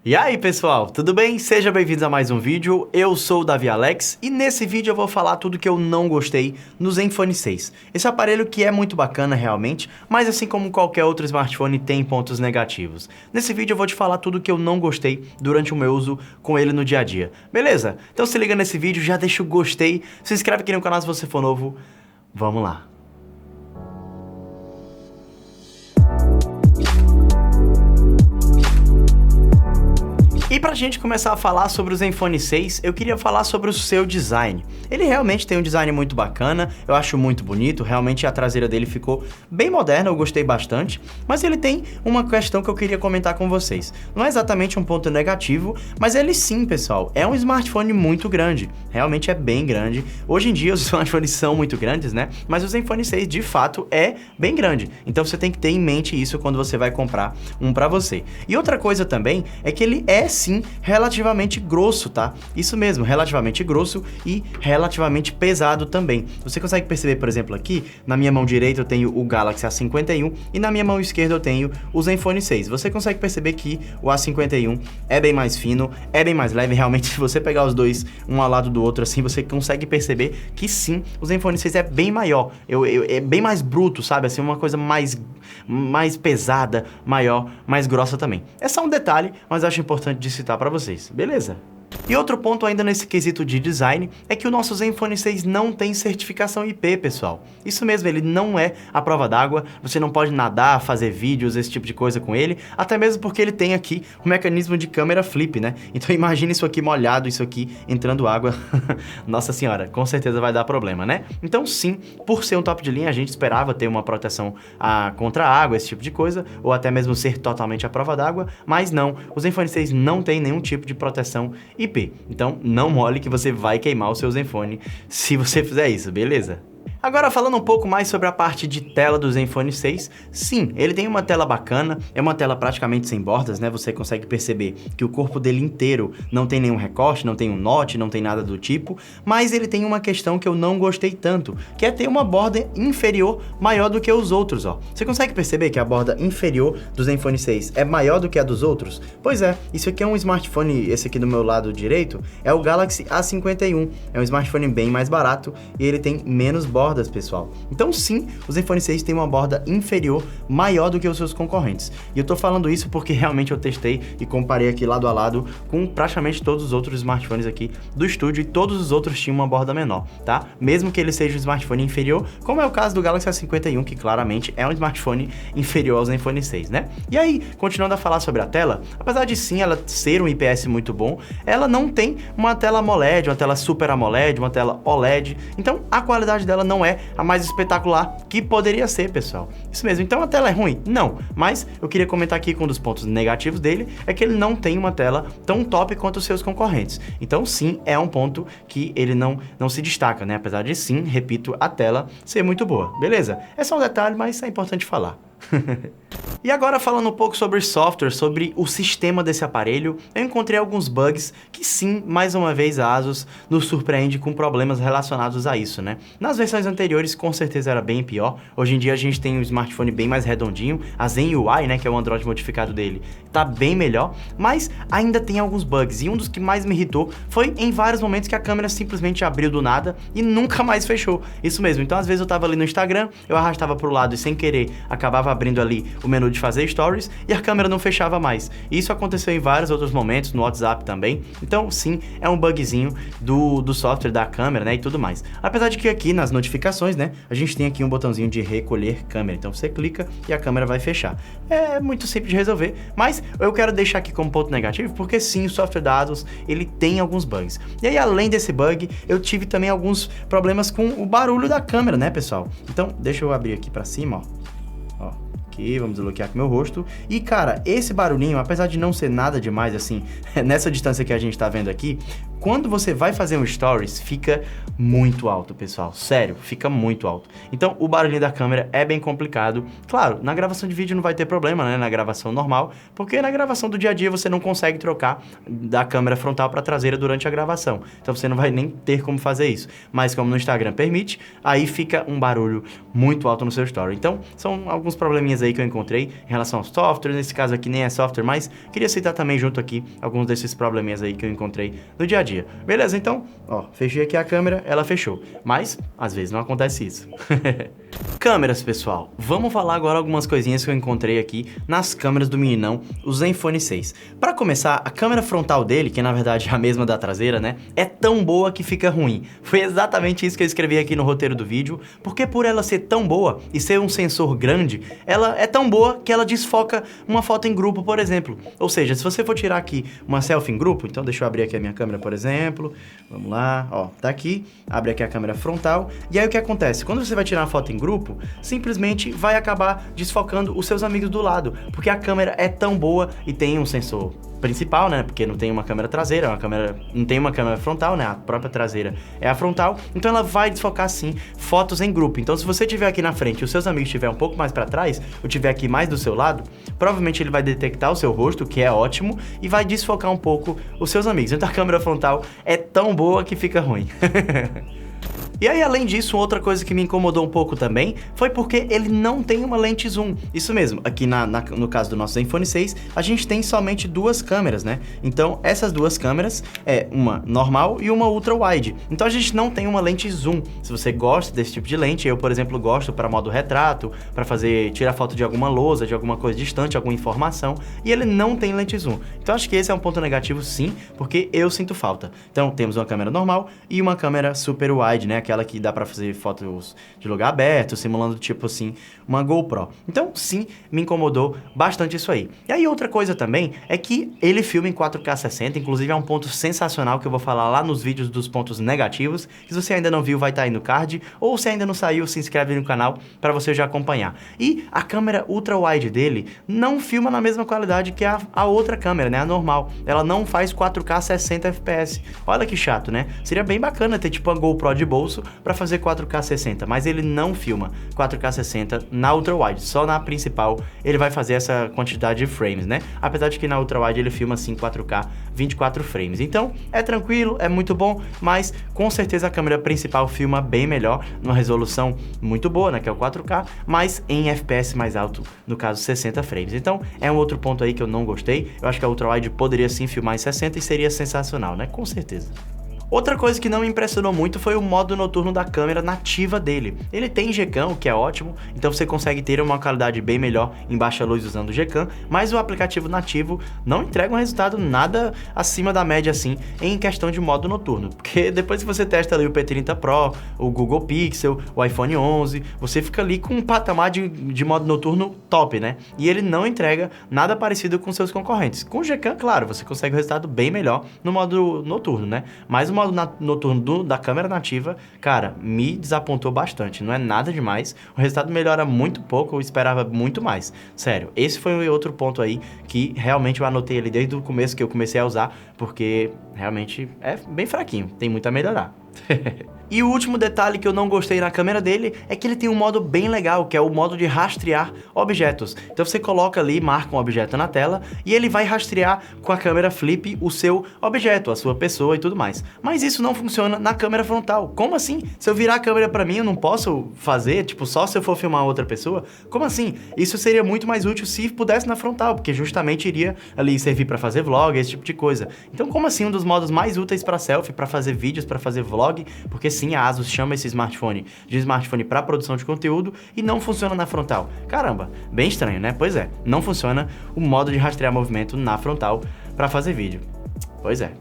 E aí pessoal, tudo bem? Sejam bem-vindos a mais um vídeo, eu sou o Davi Alex e nesse vídeo eu vou falar tudo que eu não gostei no Zenfone 6. Esse aparelho que é muito bacana realmente, mas assim como qualquer outro smartphone tem pontos negativos. Nesse vídeo eu vou te falar tudo que eu não gostei durante o meu uso com ele no dia a dia, beleza? Então se liga nesse vídeo, já deixa o gostei, se inscreve aqui no canal se você for novo, vamos lá! E pra gente começar a falar sobre o Zenfone 6, eu queria falar sobre o seu design. Ele realmente tem um design muito bacana, eu acho muito bonito, realmente a traseira dele ficou bem moderna, eu gostei bastante, mas ele tem uma questão que eu queria comentar com vocês. Não é exatamente um ponto negativo, mas ele sim, pessoal, é um smartphone muito grande, realmente é bem grande. Hoje em dia os smartphones são muito grandes, né? Mas o Zenfone 6 de fato é bem grande, então você tem que ter em mente isso quando você vai comprar um pra você. E outra coisa também é que ele é sim relativamente grosso, tá? Isso mesmo, relativamente grosso e relativamente pesado também. Você consegue perceber, por exemplo, aqui, na minha mão direita eu tenho o Galaxy A51 e na minha mão esquerda eu tenho o Zenfone 6. Você consegue perceber que o A51 é bem mais fino, é bem mais leve, realmente se você pegar os dois um ao lado do outro assim, você consegue perceber que sim, o Zenfone 6 é bem maior, é bem mais bruto, sabe? Assim, uma coisa mais pesada, maior, mais grossa também. É só um detalhe, mas acho importante de citar para vocês, beleza? E outro ponto ainda nesse quesito de design é que o nosso Zenfone 6 não tem certificação IP, pessoal. Isso mesmo, ele não é à prova d'água, você não pode nadar, fazer vídeos, esse tipo de coisa com ele, até mesmo porque ele tem aqui o mecanismo de câmera flip, né? Então imagina isso aqui molhado, isso aqui entrando água, nossa senhora, com certeza vai dar problema, né? Então sim, por ser um top de linha, a gente esperava ter uma proteção contra a água, esse tipo de coisa, ou até mesmo ser totalmente à prova d'água, mas não, o Zenfone 6 não tem nenhum tipo de proteção IP. Então, não mole que você vai queimar o seu Zenfone se você fizer isso, beleza? Agora falando um pouco mais sobre a parte de tela do Zenfone 6, sim, ele tem uma tela bacana, é uma tela praticamente sem bordas, né? Você consegue perceber que o corpo dele inteiro não tem nenhum recorte, não tem um notch, não tem nada do tipo, mas ele tem uma questão que eu não gostei tanto, que é ter uma borda inferior maior do que os outros, ó. Você consegue perceber que a borda inferior do Zenfone 6 é maior do que a dos outros? Pois é, isso aqui é um smartphone, esse aqui do meu lado direito, é o Galaxy A51, é um smartphone bem mais barato e ele tem menos bordas, pessoal. Então sim, o Zenfone 6 tem uma borda inferior maior do que os seus concorrentes. E eu tô falando isso porque realmente eu testei e comparei aqui lado a lado com praticamente todos os outros smartphones aqui do estúdio e todos os outros tinham uma borda menor, tá? Mesmo que ele seja um smartphone inferior, como é o caso do Galaxy A51, que claramente é um smartphone inferior ao Zenfone 6, né? E aí, continuando a falar sobre a tela, apesar de sim ela ser um IPS muito bom, ela não tem uma tela AMOLED, uma tela Super AMOLED, uma tela OLED, então a qualidade dela não é a mais espetacular que poderia ser, pessoal. Isso mesmo, então a tela é ruim? Não, mas eu queria comentar aqui que um dos pontos negativos dele é que ele não tem uma tela tão top quanto os seus concorrentes. Então sim, é um ponto que ele não se destaca, né? Apesar de sim, repito, a tela ser muito boa, beleza? É só um detalhe, mas é importante falar. E agora falando um pouco sobre software, sobre o sistema desse aparelho, eu encontrei alguns bugs que sim, mais uma vez a ASUS nos surpreende com problemas relacionados a isso, né? Nas versões anteriores com certeza era bem pior, hoje em dia a gente tem um smartphone bem mais redondinho, a Zen UI, né, que é o Android modificado dele, tá bem melhor, mas ainda tem alguns bugs, e um dos que mais me irritou foi em vários momentos que a câmera simplesmente abriu do nada e nunca mais fechou. Isso mesmo, então às vezes eu tava ali no Instagram, eu arrastava pro lado e sem querer acabava abrindo ali o menu de fazer stories e a câmera não fechava mais. Isso aconteceu em vários outros momentos, no WhatsApp também, então sim, é um bugzinho do software da câmera, né, e tudo mais. Apesar de que aqui nas notificações, né, a gente tem aqui um botãozinho de recolher câmera, então você clica e a câmera vai fechar. É muito simples de resolver, mas eu quero deixar aqui como ponto negativo, porque sim, o software da ASUS, ele tem alguns bugs. E aí, além desse bug, eu tive também alguns problemas com o barulho da câmera, né, pessoal? Então, deixa eu abrir aqui pra cima, ó. Aqui, vamos desbloquear com o meu rosto. E, cara, esse barulhinho, apesar de não ser nada demais, assim, nessa distância que a gente tá vendo aqui, quando você vai fazer um Stories, fica muito alto, pessoal. Sério, fica muito alto. Então, o barulhinho da câmera é bem complicado. Claro, na gravação de vídeo não vai ter problema, né? Na gravação normal, porque na gravação do dia a dia você não consegue trocar da câmera frontal para traseira durante a gravação. Então, você não vai nem ter como fazer isso. Mas como no Instagram permite, aí fica um barulho muito alto no seu story. Então, são alguns probleminhas aí que eu encontrei em relação ao software. Nesse caso aqui nem é software, mas queria citar também junto aqui alguns desses probleminhas aí que eu encontrei no dia a dia. Beleza? Então, ó, fechei aqui a câmera, ela fechou. Mas, às vezes não acontece isso. Câmeras, pessoal. Vamos falar agora algumas coisinhas que eu encontrei aqui nas câmeras do meninão, o Zenfone 6. Para começar, a câmera frontal dele, que na verdade é a mesma da traseira, né, é tão boa que fica ruim. Foi exatamente isso que eu escrevi aqui no roteiro do vídeo, porque por ela ser tão boa e ser um sensor grande, ela é tão boa que ela desfoca uma foto em grupo, por exemplo. Ou seja, se você for tirar aqui uma selfie em grupo, então deixa eu abrir aqui a minha câmera, por exemplo. Vamos lá, ó, tá aqui, abre aqui a câmera frontal, e aí o que acontece? Quando você vai tirar uma foto em grupo, simplesmente vai acabar desfocando os seus amigos do lado, porque a câmera é tão boa e tem um sensor principal, né, porque não tem uma câmera traseira, não tem uma câmera frontal, né, a própria traseira é a frontal, então ela vai desfocar sim fotos em grupo. Então se você estiver aqui na frente e os seus amigos estiverem um pouco mais para trás, ou estiver aqui mais do seu lado, provavelmente ele vai detectar o seu rosto, que é ótimo, e vai desfocar um pouco os seus amigos. Então a câmera frontal é tão boa que fica ruim. E aí, além disso, outra coisa que me incomodou um pouco também foi porque ele não tem uma lente zoom. Isso mesmo, aqui no caso do nosso Zenfone 6, a gente tem somente duas câmeras, né? Então, essas duas câmeras é uma normal e uma ultra wide. Então, a gente não tem uma lente zoom. Se você gosta desse tipo de lente, eu, por exemplo, gosto para modo retrato, para tirar foto de alguma lousa, de alguma coisa distante, alguma informação, e ele não tem lente zoom. Então, acho que esse é um ponto negativo, sim, porque eu sinto falta. Então, temos uma câmera normal e uma câmera super wide, né? Aquela que dá pra fazer fotos de lugar aberto, simulando tipo assim, uma GoPro. Então, sim, me incomodou bastante isso aí. E aí, outra coisa também é que ele filma em 4K 60, inclusive é um ponto sensacional que eu vou falar lá nos vídeos dos pontos negativos. Se você ainda não viu, vai estar aí no card, ou se ainda não saiu, se inscreve no canal para você já acompanhar. E a câmera ultra wide dele não filma na mesma qualidade que a outra câmera, né, a normal. Ela não faz 4K 60 fps. Olha que chato, né? Seria bem bacana ter tipo uma GoPro de bolso para fazer 4K 60, mas ele não filma 4K 60 na ultra wide, só na principal ele vai fazer essa quantidade de frames, né? Apesar de que na ultra wide ele filma assim 4K 24 frames. Então, é tranquilo, é muito bom, mas com certeza a câmera principal filma bem melhor, numa resolução muito boa, né, que é o 4K, mas em FPS mais alto, no caso 60 frames. Então, é um outro ponto aí que eu não gostei. Eu acho que a ultra wide poderia sim filmar em 60 e seria sensacional, né? Com certeza. Outra coisa que não me impressionou muito foi o modo noturno da câmera nativa dele. Ele tem Gcam, o que é ótimo, então você consegue ter uma qualidade bem melhor em baixa luz usando o Gcam, mas o aplicativo nativo não entrega um resultado nada acima da média assim em questão de modo noturno, porque depois que você testa ali o P30 Pro, o Google Pixel, o iPhone 11, você fica ali com um patamar de modo noturno top, né? E ele não entrega nada parecido com seus concorrentes. Com o Gcam, claro, você consegue um resultado bem melhor no modo noturno, né? Mas o modo noturno da câmera nativa, cara, me desapontou bastante. Não é nada demais. O resultado melhora muito pouco, eu esperava muito mais. Sério, esse foi outro ponto aí que realmente eu anotei ali desde o começo que eu comecei a usar, porque realmente é bem fraquinho, tem muito a melhorar. E o último detalhe que eu não gostei na câmera dele é que ele tem um modo bem legal, que é o modo de rastrear objetos. Então você coloca ali, marca um objeto na tela e ele vai rastrear com a câmera flip o seu objeto, a sua pessoa e tudo mais. Mas isso não funciona na câmera frontal. Como assim? Se eu virar a câmera pra mim, eu não posso fazer, tipo, só se eu for filmar outra pessoa? Como assim? Isso seria muito mais útil se pudesse na frontal, porque justamente iria ali servir pra fazer vlog, esse tipo de coisa. Então, como assim um dos modos mais úteis pra selfie, pra fazer vídeos, pra fazer vlog? Porque sim, a ASUS chama esse smartphone de smartphone para produção de conteúdo e não funciona na frontal. Caramba, bem estranho, né? Pois é, não funciona o modo de rastrear movimento na frontal para fazer vídeo. Pois é.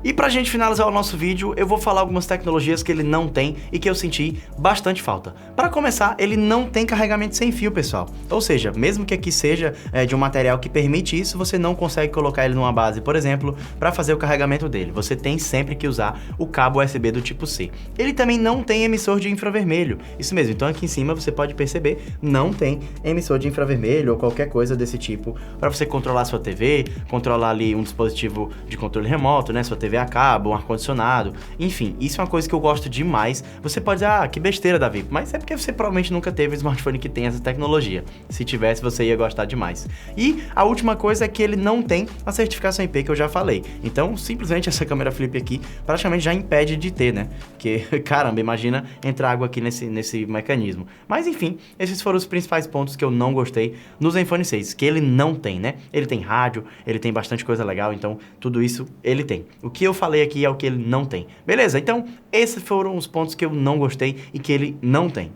E pra gente finalizar o nosso vídeo, eu vou falar algumas tecnologias que ele não tem e que eu senti bastante falta. Para começar, ele não tem carregamento sem fio, pessoal. Ou seja, mesmo que aqui seja de um material que permite isso, você não consegue colocar ele numa base, por exemplo, para fazer o carregamento dele. Você tem sempre que usar o cabo USB do tipo C. Ele também não tem emissor de infravermelho. Isso mesmo, então aqui em cima você pode perceber, não tem emissor de infravermelho ou qualquer coisa desse tipo para você controlar sua TV, controlar ali um dispositivo de controle remoto, né, sua TV TV a cabo, um ar-condicionado, enfim, isso é uma coisa que eu gosto demais. Você pode dizer, que besteira, Davi, mas é porque você provavelmente nunca teve um smartphone que tem essa tecnologia. Se tivesse, você ia gostar demais. E a última coisa é que ele não tem a certificação IP que eu já falei. Então, simplesmente essa câmera flip aqui praticamente já impede de ter, né? Porque, caramba, imagina entrar água aqui nesse mecanismo. Mas enfim, esses foram os principais pontos que eu não gostei no Zenfone 6, que ele não tem, né? Ele tem rádio, ele tem bastante coisa legal, então tudo isso ele tem. O que eu falei aqui é o que ele não tem. Beleza? Então, esses foram os pontos que eu não gostei e que ele não tem.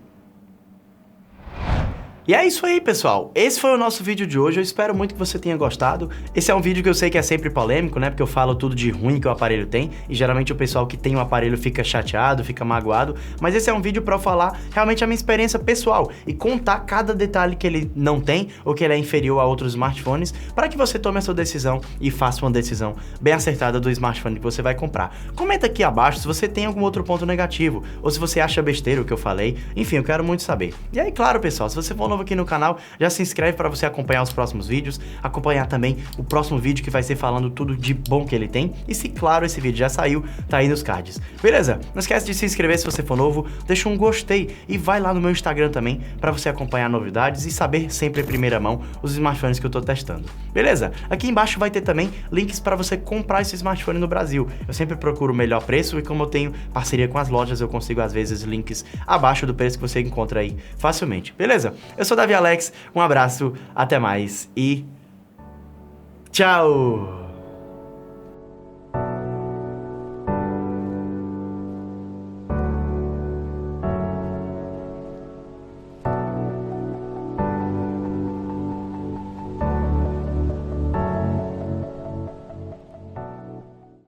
E é isso aí, pessoal. Esse foi o nosso vídeo de hoje. Eu espero muito que você tenha gostado. Esse é um vídeo que eu sei que é sempre polêmico, né? Porque eu falo tudo de ruim que o aparelho tem. E geralmente o pessoal que tem o aparelho fica chateado, fica magoado. Mas esse é um vídeo pra eu falar realmente a minha experiência pessoal. E contar cada detalhe que ele não tem ou que ele é inferior a outros smartphones. Para que você tome a sua decisão e faça uma decisão bem acertada do smartphone que você vai comprar. Comenta aqui abaixo se você tem algum outro ponto negativo. Ou se você acha besteira o que eu falei. Enfim, eu quero muito saber. E aí, claro, pessoal, se você for novo aqui no canal, já se inscreve para você acompanhar os próximos vídeos, acompanhar também o próximo vídeo que vai ser falando tudo de bom que ele tem, e se claro esse vídeo já saiu, tá aí nos cards. Beleza? Não esquece de se inscrever se você for novo, deixa um gostei e vai lá no meu Instagram também para você acompanhar novidades e saber sempre em primeira mão os smartphones que eu tô testando. Beleza? Aqui embaixo vai ter também links para você comprar esse smartphone no Brasil. Eu sempre procuro o melhor preço e como eu tenho parceria com as lojas, eu consigo às vezes links abaixo do preço que você encontra aí facilmente. Beleza? Eu sou Davi Alex, um abraço, até mais e tchau!